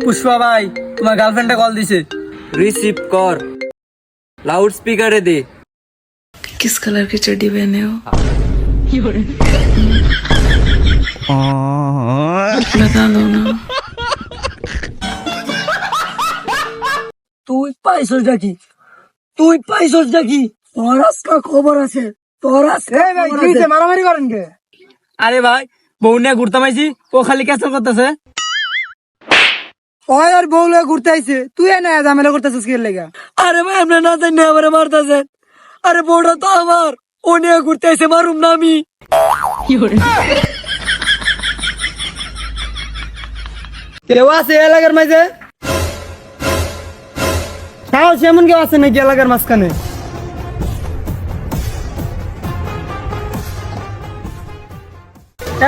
পুষ্পা ভাই তোমার গার্লফ্রেন্ডে কল দিছে। रिसीव कर लाउड स्पीकर दे। किस कलर की चड्डी पहने हो? बता दो ना। তুই পাইছস নাকি? তুই পাইছস নাকি? তোর আজকে খবর আছে। তোর আজকে মারামারি করেন কে? আরে ভাই বউ নিয়ে ঘুরতে মাইছি, ও খালি ক্যান্সেল করতেছে। ওই আর বউ লয়ে ঘুরতে আইছে, তুই এনে ঝামেলা করতেছিস কি লাগা? আরে ভাই আপনি না জানি আমারে মারতেছেন। আরে বউটা তো আমার, ও নিয়ে ঘুরতে আইছে, মারুম না আমি। কেউ আছে এলাকার মাঝে? তাও সেমন কেউ আছে নাকি এলাকার মাঝখানে?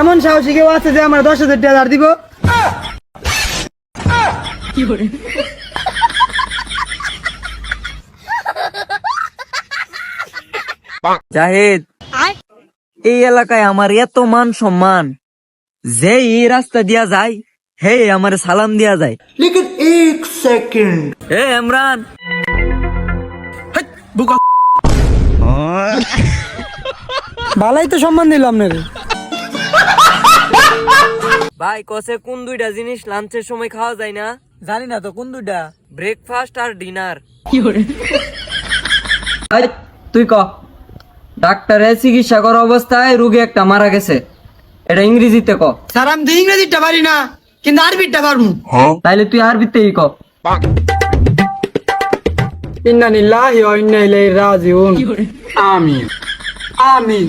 এমন সাহসী কেউ আছে যে আমার 10,000 টাকা ধার দিব? জাহিদ, এই এলাকায় আমার এত মান সম্মান, যে এই রাস্তা দিয়া যায় হে আমার সালাম দিয়া যায়। লেকিন 1 সেকেন্ড। হে ইমরান, ভালাই তো সম্মান দিলাম না রে। ভাই কসে কোন দুইটা জিনিস লাঞ্চের সময় খাওয়া যায় না? জানি না তো কোন দুইটা। ব্রেকফাস্ট আর ডিনার। তুই ক। ডাক্তারের চিকিৎসা করা অবস্থায় রোগী একটা মারা গেছে, এটা ইংরেজিতে ক। স্যার আমি তো ইংরেজিটা পারি না, কিন্তু আরবিটা পারমু। তাইলে তুই আরবিতেই ক। ইন্না লিল্লাহি ওয়া ইন্না ইলাইহি রাজিউন। আমিন আমিন।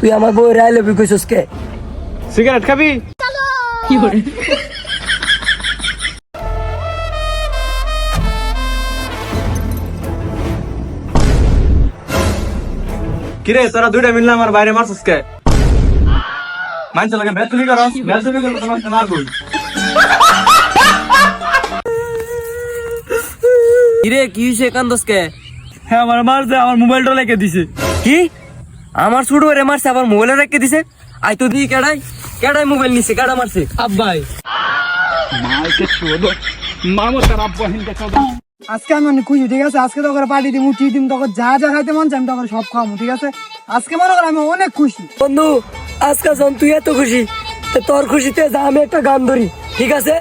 তুই আমার বউ রাই লবি কইছস কে? সিগারেট খাবি? কিরে তোরা দুইটা মিললে আমার বাইরে মারছিস কে? মানছে লাগে বেতুলি করস, বেতুলি করলে তোমার মারবই। কিরে কি হইছে কান্দস কে? হ্যাঁ আমার মারছে, আমার মোবাইলটা রেখে দিছে। কি আমার ছোট রে মারছে, আবার মোবাইলে রেখে দিছে? আই তো দি কেডাই কেডাই মোবাইল নিছে, কেডা মারছে? আব্বাই। আজকে আমি অনেক খুশি, ঠিক আছে? আজকে তো করে পার্টি দিমু, টি দিম, তখন যা যা খাইতে মন চাই আমি তখন সব খাওয়াবো, ঠিক আছে? আজকে মনে কর আমি অনেক খুশি। বন্ধু আজকে যখন তুই এত খুশি, তো তোর খুশিতে যা আমি একটা গান ধরি, ঠিক আছে?